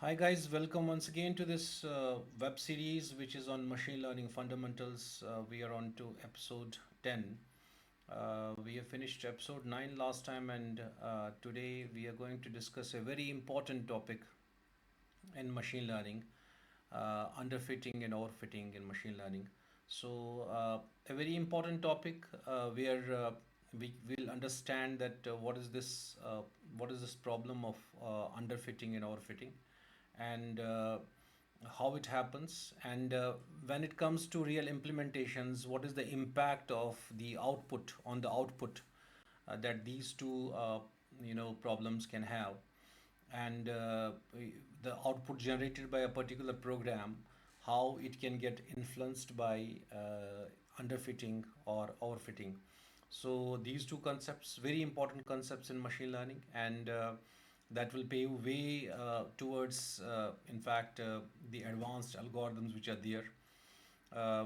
Hi guys, welcome once again to this web series which is on machine learning fundamentals. We are on to episode 10. We have finished episode 9 last time, and today we are going to discuss a very important topic in machine learning, underfitting and overfitting in machine learning. A very important topic where we will understand that what is this problem of underfitting and overfitting, and how it happens, and when it comes to real implementations, what is the impact of the output on the output that these two problems can have, and the output generated by a particular program, how it can get influenced by underfitting or overfitting. So these two concepts, very important concepts in machine learning, and that will pave way towards, in fact, the advanced algorithms which are there.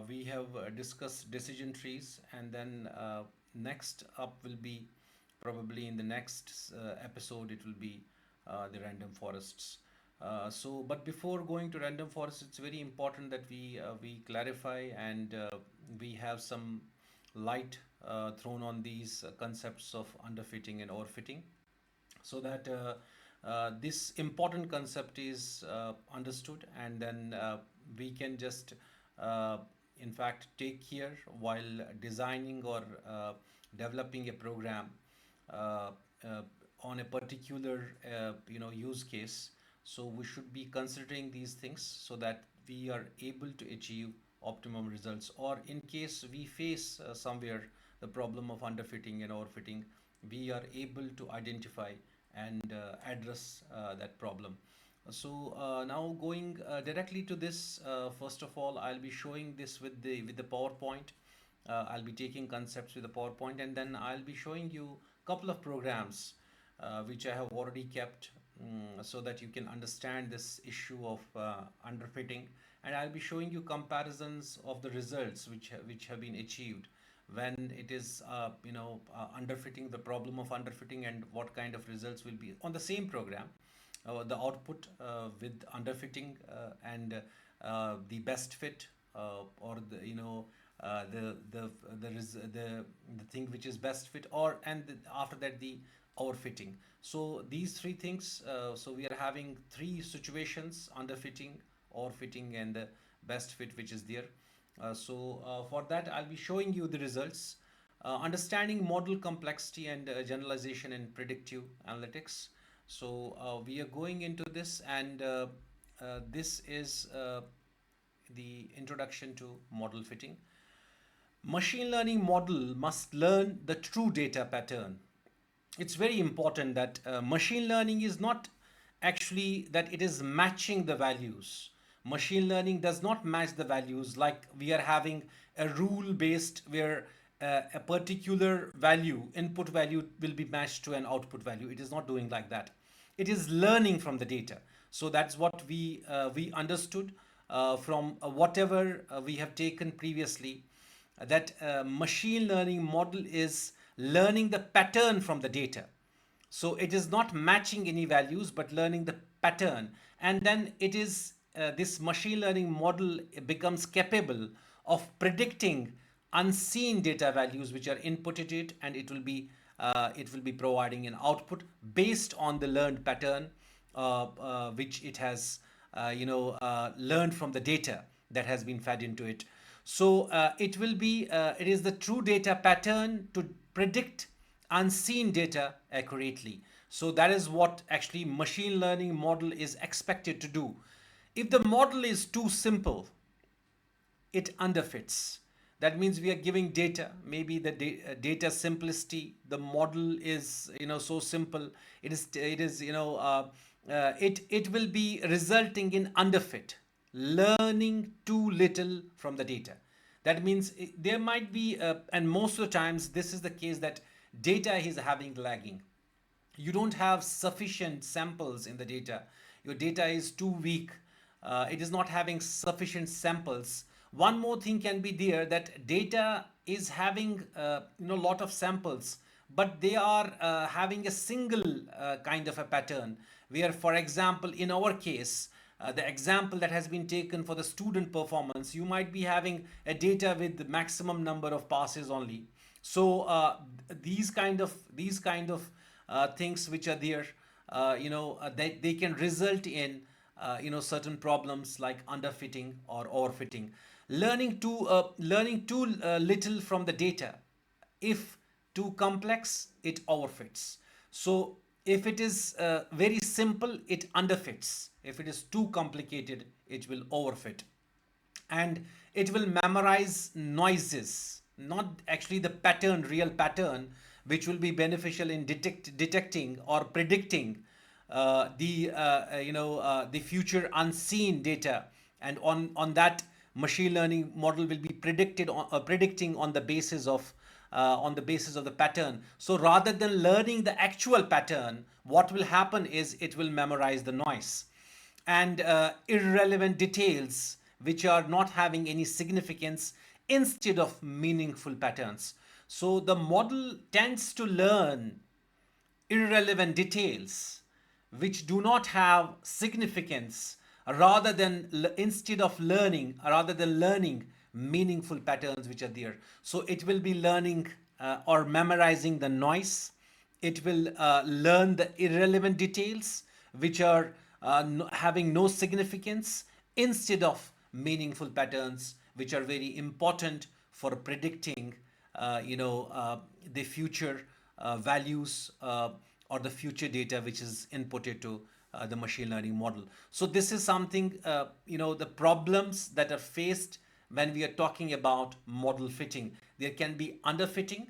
We have discussed decision trees, and then next up will be, probably in the next episode, it will be the random forests. But before going to random forests, it's very important that we clarify, and we have some light thrown on these concepts of underfitting and overfitting, so that this important concept is understood, and then we can just uh, in fact take care while designing or developing a program uh, uh, on a particular use case. So we should be considering these things so that we are able to achieve optimum results, or in case we face somewhere the problem of underfitting and overfitting, we are able to identify and address that problem. Now going directly to this, first of all, I'll be showing this with the PowerPoint. I'll be taking concepts with the PowerPoint, and then I'll be showing you a couple of programs which I have already kept, so that you can understand this issue of underfitting. And I'll be showing you comparisons of the results which have been achieved when it is underfitting, the problem of underfitting, and what kind of results will be on the same program, the output with underfitting, and the best fit, or the thing which is best fit, or after that the overfitting. So these three things, so we are having three situations: underfitting, overfitting, and the best fit which is there. For that, I'll be showing you the results. Understanding model complexity and generalization in predictive analytics. We are going into this, and this is the introduction to model fitting. Machine learning model must learn the true data pattern. It's very important that machine learning is not actually that it is matching the values. Machine learning does not match the values, like we are having a rule based, where a particular value, input value, will be matched to an output value. It is not doing like that. It is learning from the data. So that's what we understood from whatever we have taken previously, that machine learning model is learning the pattern from the data. So it is not matching any values, but learning the pattern. And then it is this machine learning model becomes capable of predicting unseen data values which are inputted it, and it will be providing an output based on the learned pattern, which it has learned from the data that has been fed into it. It is the true data pattern to predict unseen data accurately. So that is what actually machine learning model is expected to do. If the model is too simple, it underfits. That means we are giving data, maybe the data simplicity, the model is so simple, it will be resulting in underfit, learning too little from the data. That means there might be, and most of the times this is the case, that data is having lagging. You don't have sufficient samples in the data. Your data is too weak. It is not having sufficient samples. One more thing can be there, that data is having lot of samples, but they are having a single kind of a pattern, where, for example, in our case, the example that has been taken for the student performance, you might be having a data with the maximum number of passes only. So these kind of things which are there, they can result in certain problems like underfitting or overfitting. Learning too little from the data. If too complex, it overfits. So if it is very simple, it underfits. If it is too complicated, it will overfit. And it will memorize noises, not actually the pattern, real pattern, which will be beneficial in detecting or predicting the future unseen data. And on that, machine learning model will be predicting on the basis of the pattern. So rather than learning the actual pattern, what will happen is it will memorize the noise and irrelevant details which are not having any significance instead of meaningful patterns. So the model tends to learn irrelevant details which do not have significance, rather than learning meaningful patterns which are there. So it will be learning or memorizing the noise. It will learn the irrelevant details which are having no significance instead of meaningful patterns which are very important for predicting the future values or the future data which is inputted to the machine learning model. So this is something, the problems that are faced when we are talking about model fitting. There can be underfitting,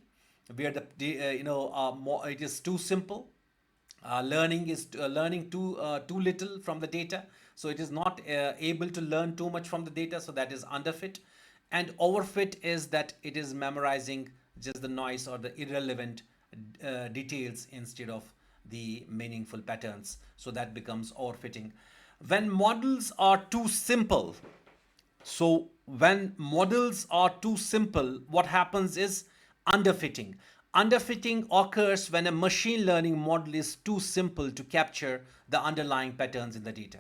where it is too simple. Learning too little from the data, so it is not able to learn too much from the data, so that is underfit. And overfit is that it is memorizing just the noise or the irrelevant details instead of the meaningful patterns, so that becomes overfitting. When models are too simple, so when models are too simple, what happens is underfitting. Underfitting occurs when a machine learning model is too simple to capture the underlying patterns in the data.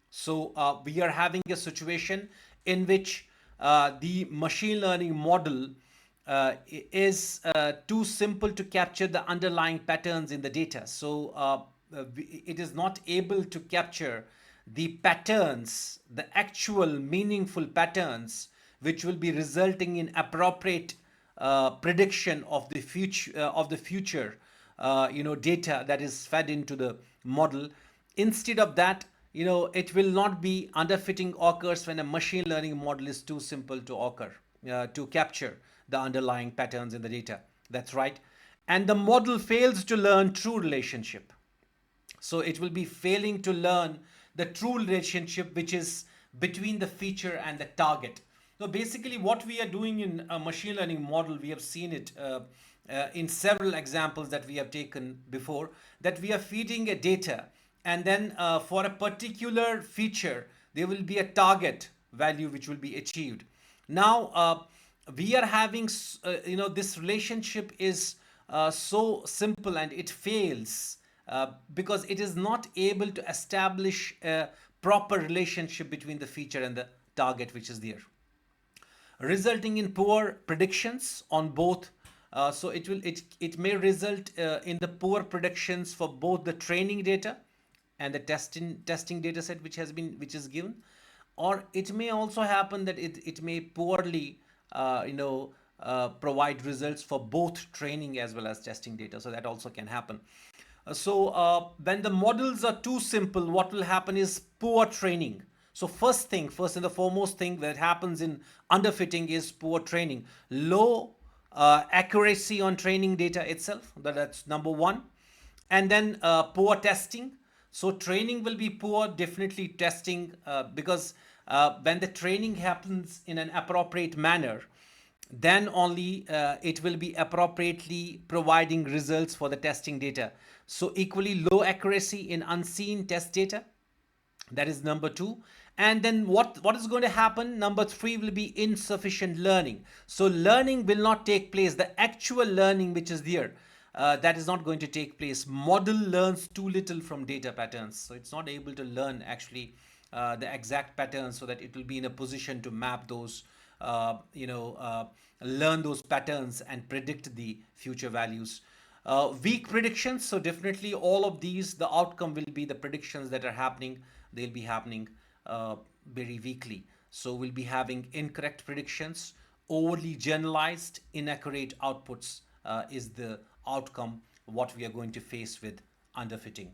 So we are having a situation in which the machine learning model is too simple to capture the underlying patterns in the data. So it is not able to capture the patterns, the actual meaningful patterns, which will be resulting in appropriate prediction of the future data that is fed into the model. Instead of that, it will not be. Underfitting occurs when a machine learning model is too simple to capture the underlying patterns in the data. That's right. And the model fails to learn true relationship. So it will be failing to learn the true relationship which is between the feature and the target. So basically, what we are doing in a machine learning model, we have seen it in several examples that we have taken before, that we are feeding a data, and then for a particular feature, there will be a target value which will be achieved. Now, we are having, this relationship is so simple, and it fails because it is not able to establish a proper relationship between the feature and the target which is there, resulting in poor predictions on both. So it may result in the poor predictions for both the training data and the testing data set which is given. Or it may also happen that it may poorly provide results for both training as well as testing data. So that also can happen. When the models are too simple, what will happen is poor training. So first and the foremost thing that happens in underfitting is poor training, low accuracy on training data itself. That's number one. And then poor testing. So training will be poor, definitely testing, because when the training happens in an appropriate manner, then only it will be appropriately providing results for the testing data. So equally low accuracy in unseen test data, That is number two. And then what is going to happen? Number three will be insufficient learning. So learning will not take place. The actual learning which is there, that is not going to take place. Model learns too little from data patterns. So it's not able to learn actually the exact patterns so that it will be in a position to map those, learn those patterns and predict the future values. Weak predictions. So definitely all of these, the outcome will be the predictions that are happening. They'll be happening very weakly. So we'll be having incorrect predictions, overly generalized, inaccurate outputs is the outcome what we are going to face with underfitting.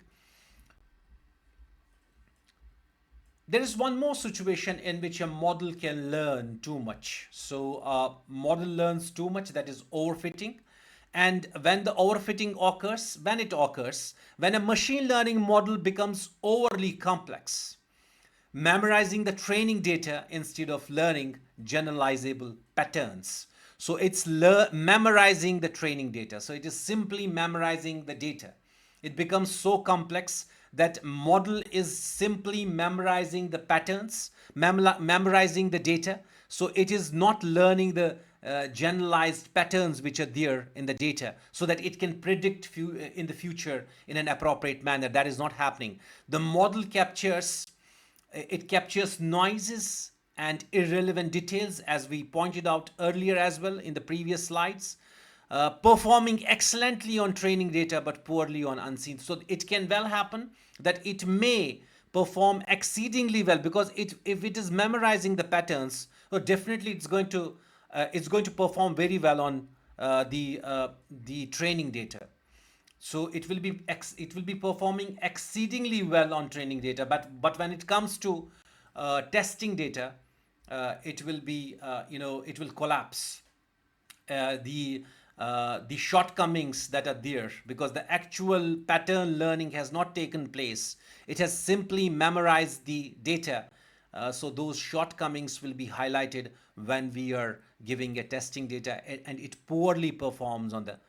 There is one more situation in which a model can learn too much. So model learns too much, that is overfitting. And when the overfitting occurs, when a machine learning model becomes overly complex, memorizing the training data instead of learning generalizable patterns. So it's memorizing the training data. So it is simply memorizing the data. It becomes so complex that model is simply memorizing the patterns, memorizing the data. So it is not learning the generalized patterns which are there in the data so that it can predict in the future in an appropriate manner. That is not happening. The model captures noises and irrelevant details, as we pointed out earlier as well in the previous slides, performing excellently on training data but poorly on unseen. So it can well happen that it may perform exceedingly well because if it is memorizing the patterns, so definitely it's going to perform very well on the training data. So it will be performing exceedingly well on training data, but when it comes to testing data, it will collapse. The shortcomings that are there because the actual pattern learning has not taken place. It has simply memorized the data. So those shortcomings will be highlighted when we are giving a testing data, and it poorly performs on the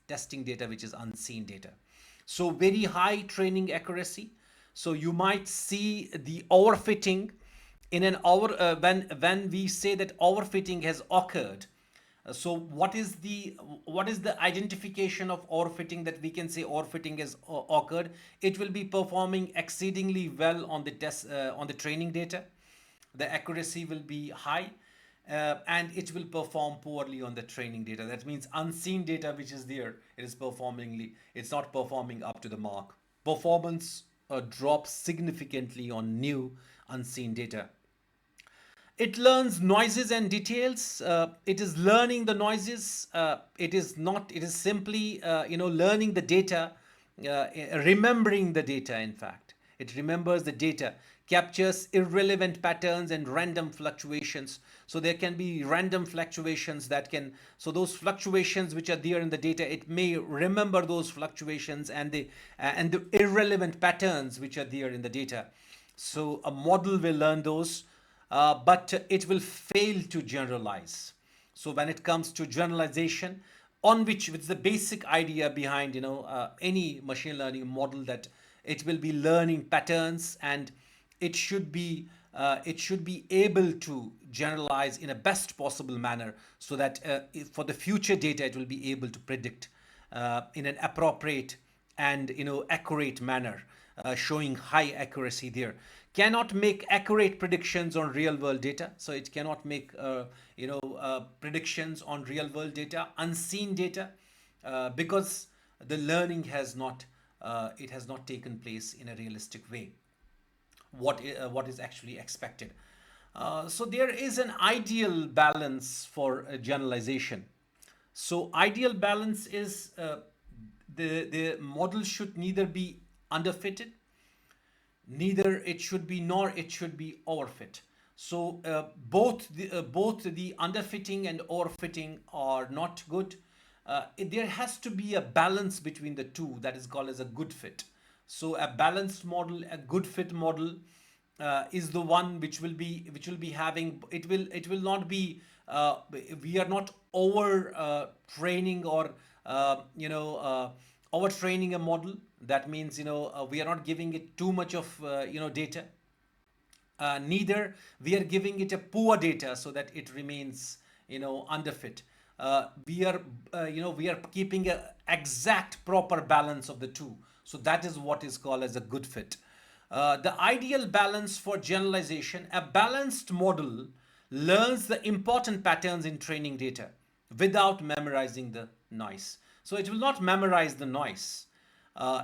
testing data, which is unseen data. So very high training accuracy. So you might see the overfitting in an over when we say that overfitting has occurred. So what is the identification of overfitting that we can say overfitting has occurred? It will be performing exceedingly well on the test on the training data. The accuracy will be high, and it will perform poorly on the training data. That means unseen data which is there, it's not performing up to the mark. Performance drops significantly on new unseen data. It learns noises and details. It is learning the noises. It is simply learning the data, remembering the data. In fact, it remembers the data, captures irrelevant patterns and random fluctuations. So there can be random fluctuations that can, so those fluctuations which are there in the data, it may remember those fluctuations and the irrelevant patterns which are there in the data. So a model will learn those, but it will fail to generalize. So when it comes to generalization, on which it's the basic idea behind any machine learning model, that it will be learning patterns, and it should be able to generalize in a best possible manner so that for the future data it will be able to predict in an appropriate and accurate manner, showing high accuracy there. Cannot make accurate predictions on real world data. So it cannot make predictions on real world data, unseen data, because the learning has not taken place in a realistic way, what is actually expected. So there is an ideal balance for generalization. So ideal balance is, the model should neither be underfitted, neither it should be nor it should be overfit. So both the underfitting and overfitting are not good. There has to be a balance between the two, that is called as a good fit. So a balanced model, a good fit model, is the one which will be having, it will not be, we are not over training or overtraining a model. That means, we are not giving it too much of, data. Neither we are giving it a poor data so that it remains, underfit. We are keeping a exact proper balance of the two. So that is what is called as a good fit. The ideal balance for generalization: a balanced model learns the important patterns in training data without memorizing the noise. So it will not memorize the noise.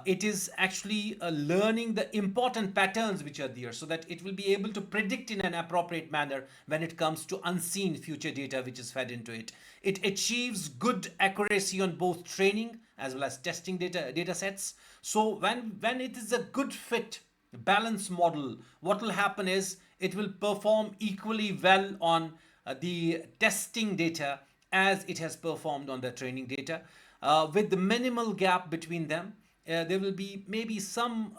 It is actually learning the important patterns which are there, so that it will be able to predict in an appropriate manner when it comes to unseen future data which is fed into it. It achieves good accuracy on both training as well as testing data sets. So when it is a good fit balance model, what will happen is it will perform equally well on the testing data as it has performed on the training data, with the minimal gap between them. There will be maybe some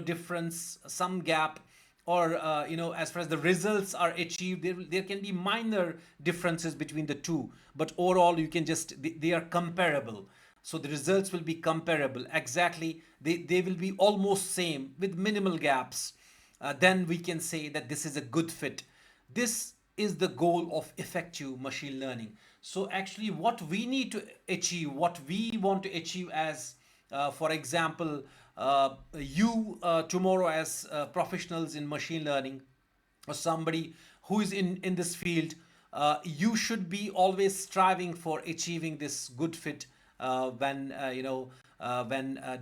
difference, some gap, or as far as the results are achieved, there can be minor differences between the two, but overall you can just they are comparable. So the results will be comparable exactly. They will be almost same with minimal gaps. Then we can say that this is a good fit. This is the goal of effective machine learning. So actually what we need to achieve, what we want to achieve as, for example, you tomorrow as professionals in machine learning, or somebody who is in this field, you should be always striving for achieving this good fit when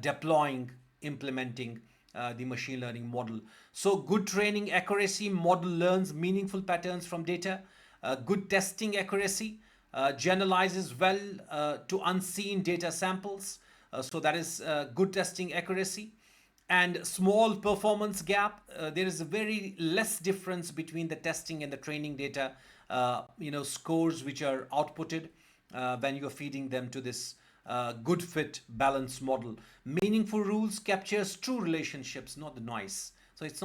deploying, implementing the machine learning model. So good training accuracy: model learns meaningful patterns from data. Good testing accuracy: generalizes well to unseen data samples. So that is good testing accuracy. And small performance gap: there is a very less difference between the testing and the training data, scores which are outputted when you're feeding them to this good fit balance model. Meaningful rules captures true relationships, not the noise. So it's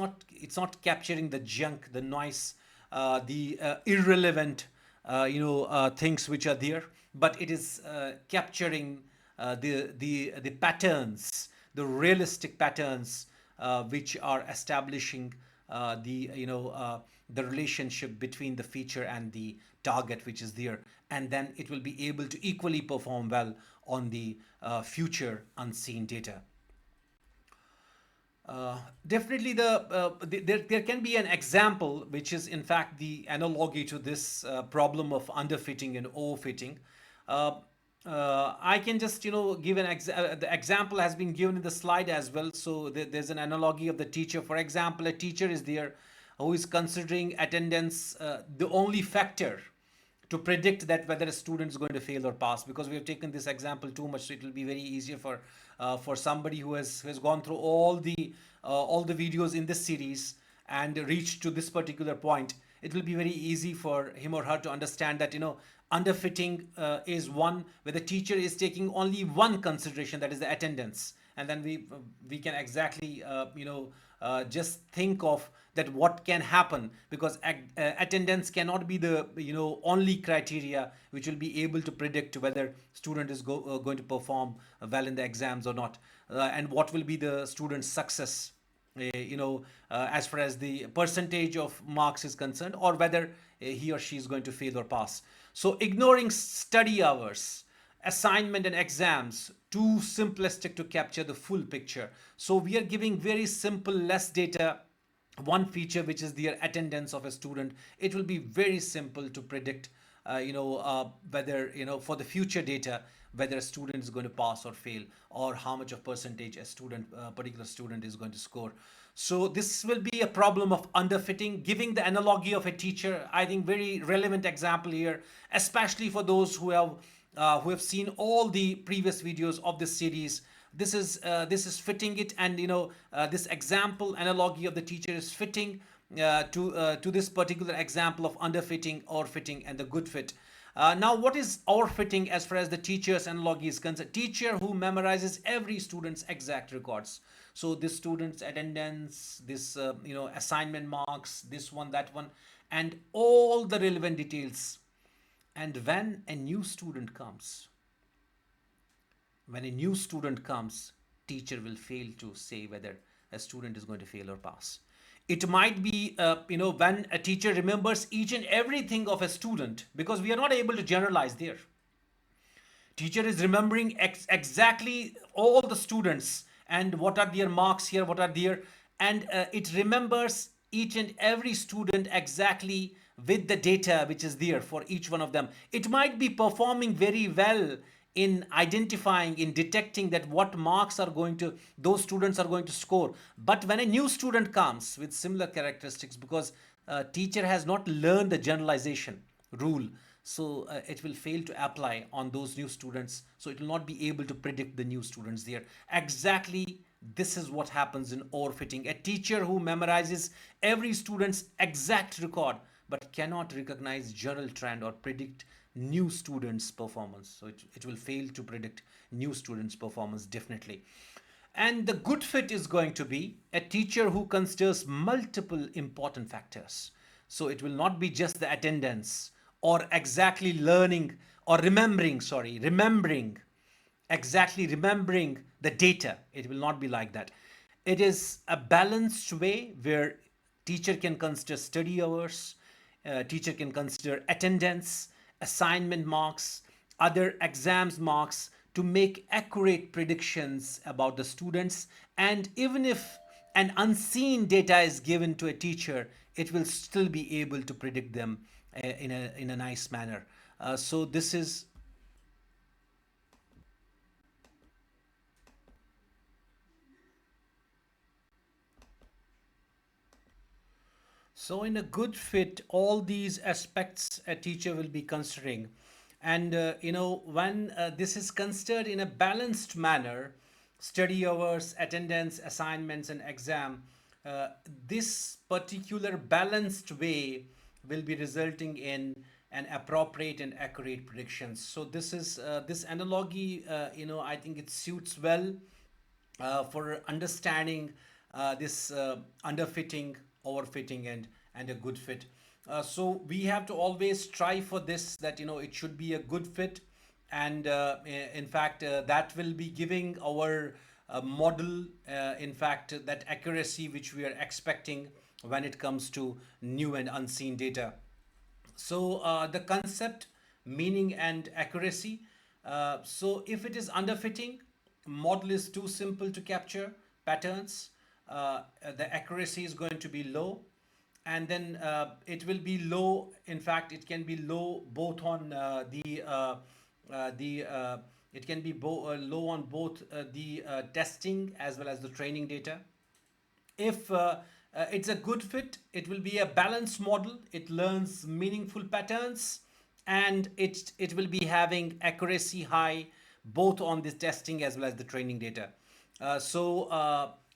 not capturing the junk, the noise, the irrelevant things which are there, but it is capturing the patterns, the realistic patterns which are establishing the relationship between the feature and the target which is there, and then it will be able to equally perform well on the future unseen data. Definitely, there can be an example which is in fact the analogy to this problem of underfitting and overfitting. Uh, I can just give the example has been given in the slide as well. So there's an analogy of the teacher. For example, a teacher is there who is considering attendance the only factor to predict that whether a student is going to fail or pass, because we have taken this example too much, so it will be very easier for somebody who has gone through all the videos in this series and reached to this particular point. It will be very easy for him or her to understand that underfitting is one where the teacher is taking only one consideration, that is the attendance, and then we can exactly just think of that what can happen, because attendance cannot be the only criteria which will be able to predict whether student is going to perform well in the exams or not, and what will be the student's success, as far as the percentage of marks is concerned, or whether he or she is going to fail or pass. So ignoring study hours, assignment, and exams, too simplistic to capture the full picture. So we are giving very simple, less data, one feature which is the attendance of a student. It will be very simple to predict whether for the future data, whether a student is going to pass or fail, or how much of percentage a particular student is going to score. So this will be a problem of underfitting. Giving the analogy of a teacher, I think very relevant example here, especially for those who have seen all the previous videos of this series. This is fitting it, and this example analogy of the teacher is fitting to this particular example of underfitting, overfitting, and the good fit. Now, what is overfitting as far as the teacher's analogy is concerned? Teacher who memorizes every student's exact records. So this student's attendance, this assignment marks, this one, that one, and all the relevant details. And when a new student comes, teacher will fail to say whether a student is going to fail or pass. It might be, when a teacher remembers each and everything of a student, because we are not able to generalize there. Teacher is remembering exactly all the students and what are their marks here, what are their, and it remembers each and every student exactly with the data which is there for each one of them. It might be performing very well in identifying, in detecting that what marks are going to, those students are going to score. But when a new student comes with similar characteristics, because teacher has not learned the generalization rule, so it will fail to apply on those new students, so it will not be able to predict the new students there exactly. This is what happens in overfitting. A teacher who memorizes every student's exact record but cannot recognize general trend or predict new students performance, so it will fail to predict new students performance definitely. And the good fit is going to be a teacher who considers multiple important factors. So it will not be just the attendance or exactly learning or remembering, exactly remembering the data. It will not be like that. It is a balanced way where teacher can consider study hours, teacher can consider attendance, assignment marks, other exams marks to make accurate predictions about the students. And even if an unseen data is given to a teacher, it will still be able to predict them in a nice manner. So this is. So, in a good fit, all these aspects a teacher will be considering. And, when this is considered in a balanced manner, study hours, attendance, assignments, and exam, uh, this particular balanced way will be resulting in an appropriate and accurate predictions. So, this analogy, I think it suits well for understanding this underfitting, overfitting, and a good fit. So we have to always strive for this, that it should be a good fit, and in fact that will be giving our model, in fact, that accuracy which we are expecting when it comes to new and unseen data. So the concept, meaning, and accuracy. So if it is underfitting, model is too simple to capture patterns. The accuracy is going to be low, and then it will be low. In fact, it can be low both on the it can be low on both the testing as well as the training data. If it's a good fit, it will be a balanced model. It learns meaningful patterns, and it will be having accuracy high both on the testing as well as the training data.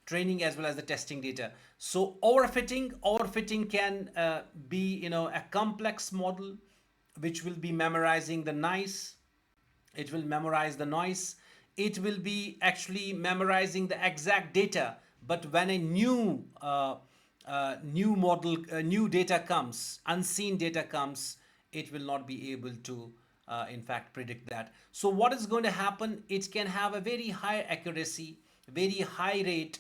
Training as well as the testing data. So overfitting can be a complex model which will be memorizing the nice, it will memorize the noise, it will be actually memorizing the exact data. But when a new model, new data comes, unseen data comes, it will not be able to in fact predict that. So what is going to happen, it can have a very high accuracy, very high rate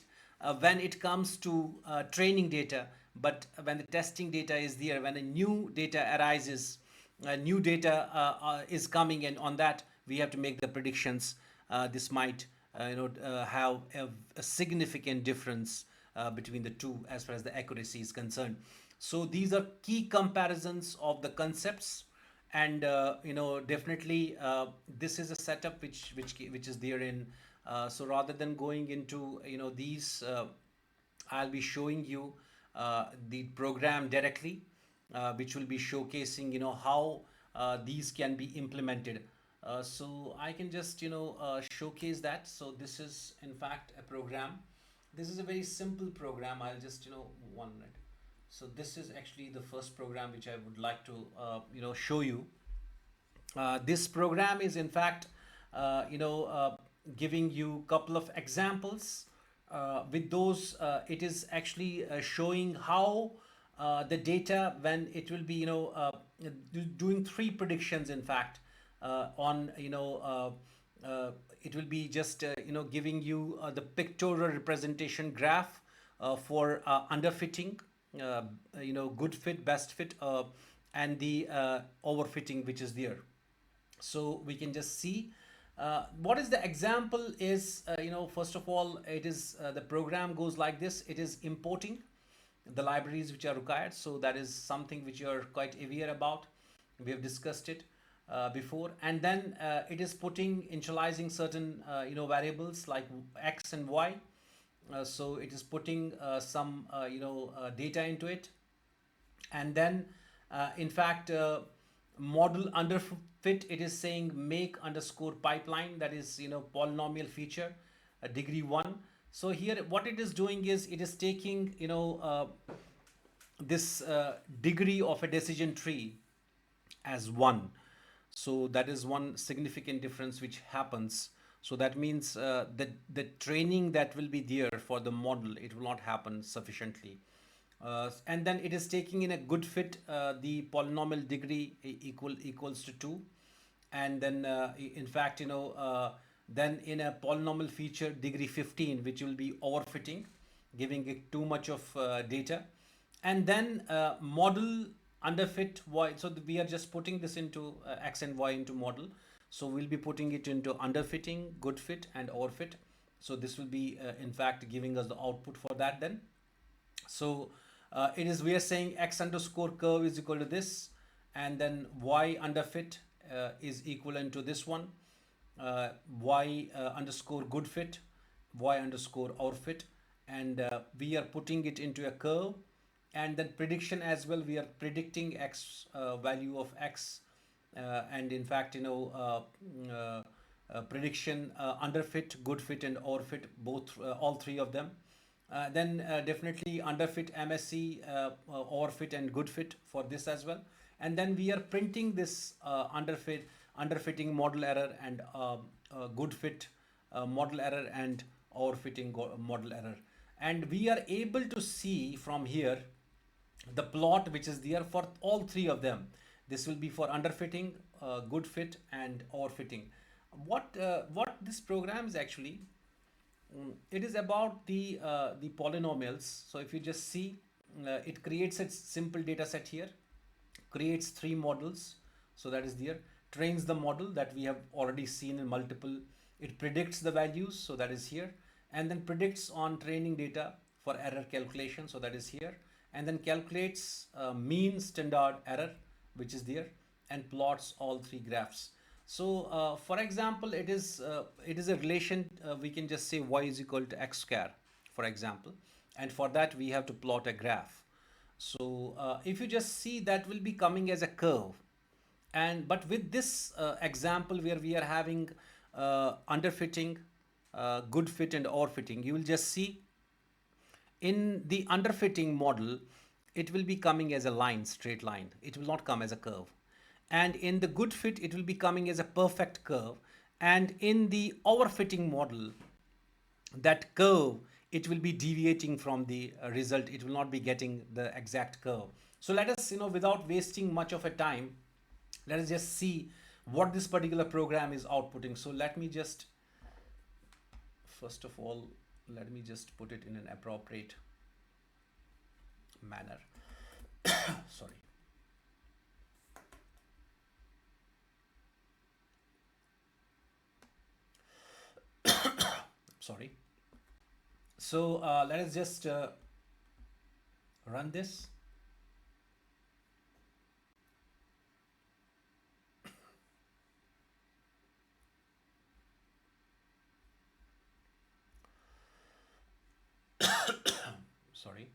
when it comes to training data. But when the testing data is there, when a new data arises, new data is coming, and on that we have to make the predictions. This might have a significant difference between the two as far as the accuracy is concerned. So these are key comparisons of the concepts, and definitely this is a setup which is there in. So rather than going into these, I'll be showing you the program directly, which will be showcasing how these can be implemented. So I can just showcase that. So this is in fact a program. This is a very simple program. I'll just 1 minute. So this is actually the first program which I would like to show you. This program is in fact giving you couple of examples. With those, it is actually showing how the data, when it will be doing three predictions in fact on uh, it will be just giving you the pictorial representation graph for underfitting, uh, good fit, best fit, and the overfitting which is there. So we can just see what is the example is, first of all, it is the program goes like this. It is importing the libraries which are required. So that is something which you are quite aware about. We have discussed it before. And then it is putting, initializing certain variables like x and y. So it is putting some data into it. And then in fact model under fit, it is saying make underscore pipeline, that is polynomial feature degree 1. So here what it is doing is it is taking this degree of a decision tree as 1. So that is one significant difference which happens. So that means that the training that will be there for the model, it will not happen sufficiently. And then it is taking in a good fit the polynomial degree equals to 2. And then in fact then in a polynomial feature degree 15, which will be overfitting, giving it too much of data. And then model underfit y. So we are just putting this into x and y into model. So we'll be putting it into underfitting, good fit, and overfit. So this will be in fact giving us the output for that then. So it is, we are saying x underscore curve is equal to this, and then y underfit is equivalent to this one, y underscore good fit, y underscore outfit, and we are putting it into a curve. And then prediction as well, we are predicting x value of x, and in fact prediction underfit, good fit, and overfit, both all three of them. Then definitely underfit MSC, overfit, and good fit for this as well. And then we are printing this underfitting model error, and good fit model error, and overfitting model error. And we are able to see from here the plot which is there for all three of them. This will be for underfitting, good fit, and overfitting. What this program is actually, it is about the polynomials. So if you just see, it creates a simple data set here, creates three models. So that is there, trains the model that we have already seen in multiple. It predicts the values, so that is here, and then predicts on training data for error calculation, so that is here, and then calculates mean standard error, which is there, and plots all three graphs. So for example, it is a relation, we can just say y is equal to x square, for example, and for that we have to plot a graph. So if you just see, that will be coming as a curve. And but with this example where we are having underfitting, good fit, and overfitting, you will just see in the underfitting model, it will be coming as a line, straight line. It will not come as a curve. And in the good fit, it will be coming as a perfect curve. And in the overfitting model, that curve, it will be deviating from the result. It will not be getting the exact curve. So let us, without wasting much of a time, let us just see what this particular program is outputting. So let me just, first of all, let me just put it in an appropriate manner. Sorry. Sorry. So let us just run this. Sorry.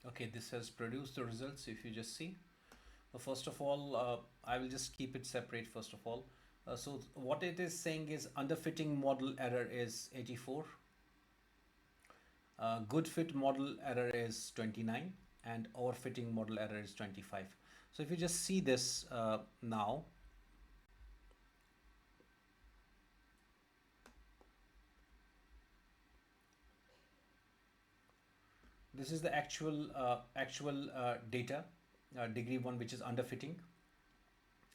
Okay, this has produced the results. If you just see, first of all, I will just keep it separate first of all. So what it is saying is underfitting model error is 84, good fit model error is 29, and overfitting model error is 25. So if you just see this now, this is the actual data, degree 1, which is underfitting,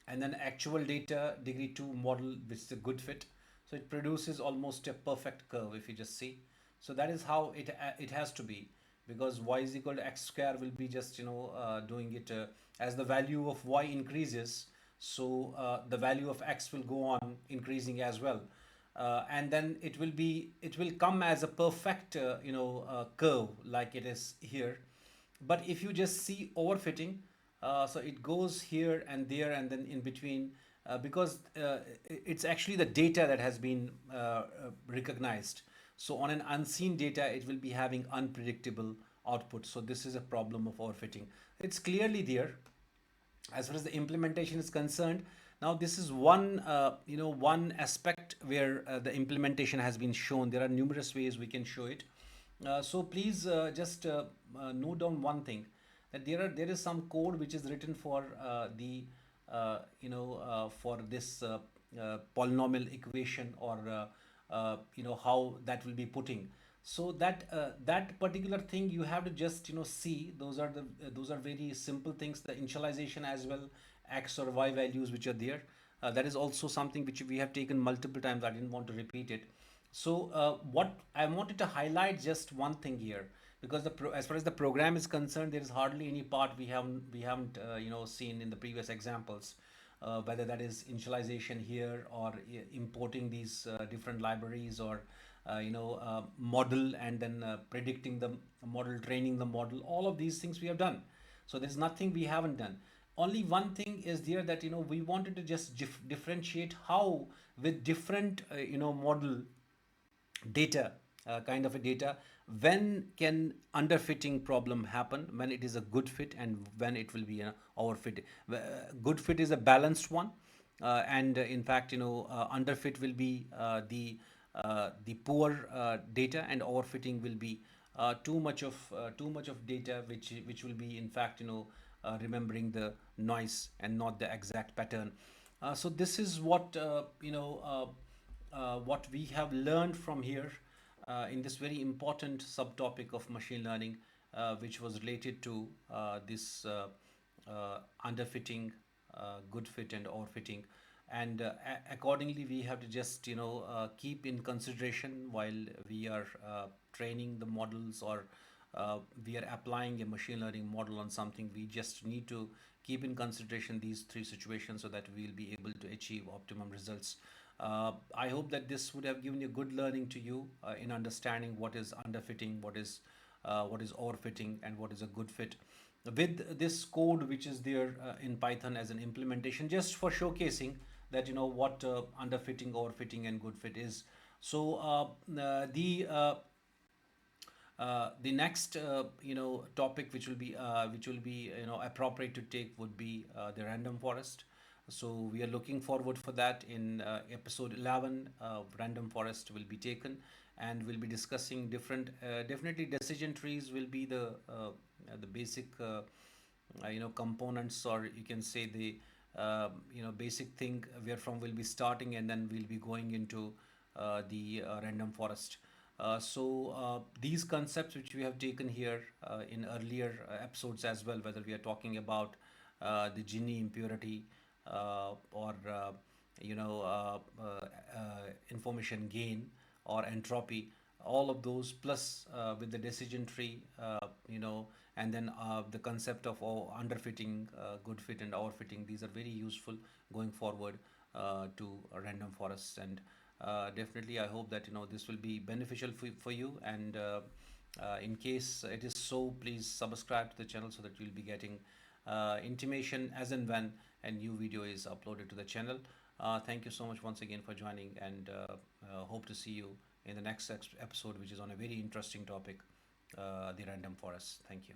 and then actual data degree 2 model, which is a good fit. So it produces almost a perfect curve if you just see. So that is how it has to be, because y is equal to x square will be just doing it as the value of y increases, so the value of x will go on increasing as well, and then it will come as a perfect curve like it is here. But if you just see overfitting, so it goes here and there and then in between, because it's actually the data that has been recognized. So on an unseen data, it will be having unpredictable output. So this is a problem of overfitting. It's clearly there as far as the implementation is concerned. Now this is one aspect where the implementation has been shown. There are numerous ways we can show it. So please just note down one thing, that there is some code which is written for the for this polynomial equation, or how that will be putting. So that particular thing you have to just see. Those are very simple things, the initialization as well, x or y values which are there. That is also something which we have taken multiple times. I didn't want to repeat it. So what I wanted to highlight, just one thing here, because as far as the program is concerned, there is hardly any part we haven't seen in the previous examples, whether that is initialization here, or importing these different libraries, or model, and then predicting the model, training the model. All of these things we have done. So there's nothing we haven't done. Only one thing is there, that we wanted to just differentiate how, with different model data, kind of a data, when can underfitting problem happen, when it is a good fit, and when it will be an overfit. Good fit is a balanced one, and in fact underfit will be the poor data, and overfitting will be too much of data, which will be in fact remembering the noise and not the exact pattern. So this is what we have learned from here, in this very important subtopic of machine learning, which was related to this underfitting, good fit, and overfitting. And accordingly, we have to just keep in consideration while we are training the models, or we are applying a machine learning model on something. We just need to keep in consideration these three situations, so that we will be able to achieve optimum results. I hope that this would have given you good learning to you, in understanding what is underfitting, what is overfitting, and what is a good fit. With this code which is there in Python as an implementation, just for showcasing that what underfitting, overfitting, and good fit is. So the next topic which will be appropriate to take would be the random forest. So we are looking forward for that in episode 11. Random forest will be taken, and we'll be discussing different, definitely decision trees will be the basic components, or you can say the basic thing where from we'll be starting, and then we'll be going into the random forest. These concepts which we have taken here in earlier episodes as well, whether we are talking about the Gini impurity, or information gain, or entropy, all of those, plus with the decision tree, and then the concept of underfitting, good fit, and overfitting. These are very useful going forward to random forests. And definitely I hope that this will be beneficial for you. And in case it is so, please subscribe to the channel, so that you'll be getting intimation as and when a new video is uploaded to the channel. Thank you so much once again for joining, and hope to see you in the next episode, which is on a very interesting topic, the random forest. Thank you.